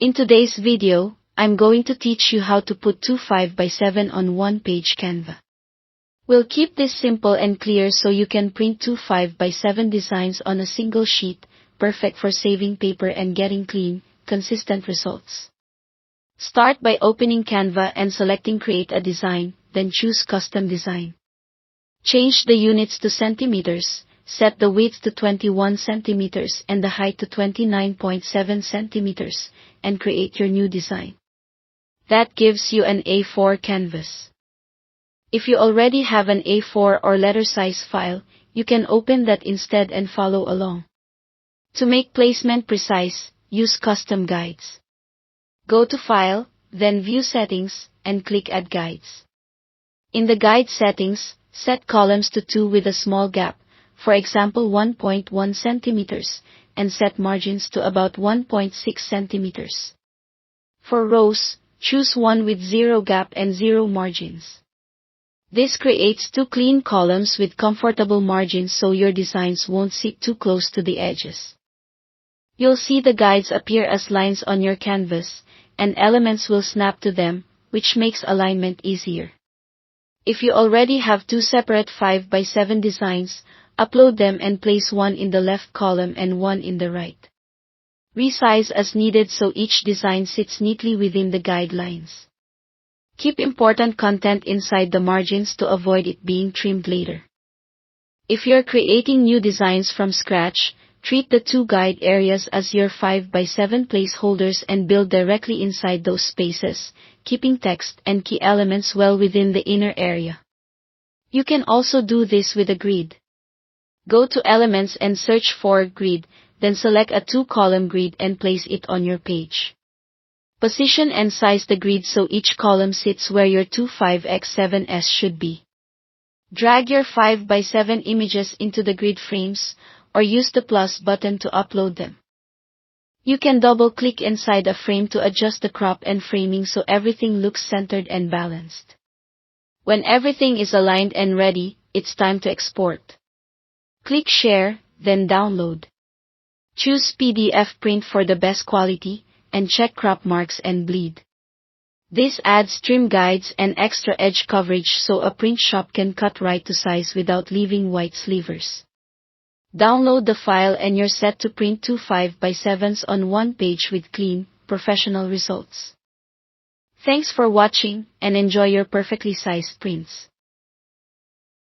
In today's video, I'm going to teach you how to put two 5x7 on one-page Canva. We'll keep this simple and clear so you can print two 5x7 designs on a single sheet, perfect for saving paper and getting clean, consistent results. Start by opening Canva and selecting Create a Design, then choose Custom Design. Change the units to centimeters, set the width to 21 centimeters and the height to 29.7 centimeters, and create your new design. That gives you an A4 canvas. If you already have an A4 or letter size file, you can open that instead and follow along. To make placement precise, use custom guides. Go to File, then View Settings, and click Add Guides. In the guide settings, set columns to 2 with a small gap, for example 1.1 centimeters, and set margins to about 1.6 centimeters. For rows, choose one with 0 gap and 0 margins. This creates two clean columns with comfortable margins so your designs won't sit too close to the edges. You'll see the guides appear as lines on your canvas, and elements will snap to them, which makes alignment easier. If you already have two separate 5x7 designs, upload them and place one in the left column and one in the right. Resize as needed so each design sits neatly within the guidelines. Keep important content inside the margins to avoid it being trimmed later. If you're creating new designs from scratch, treat the two guide areas as your 5x7 placeholders and build directly inside those spaces, keeping text and key elements well within the inner area. You can also do this with a grid. Go to Elements and search for Grid, then select a two-column grid and place it on your page. Position and size the grid so each column sits where your two 5x7s should be. Drag your 5x7 images into the grid frames, or use the plus button to upload them. You can double-click inside a frame to adjust the crop and framing so everything looks centered and balanced. When everything is aligned and ready, it's time to export. Click Share, then Download. Choose PDF print for the best quality, and check crop marks and bleed. This adds trim guides and extra edge coverage so a print shop can cut right to size without leaving white slivers. Download the file and you're set to print two 5x7s on one page with clean, professional results. Thanks for watching, and enjoy your perfectly sized prints.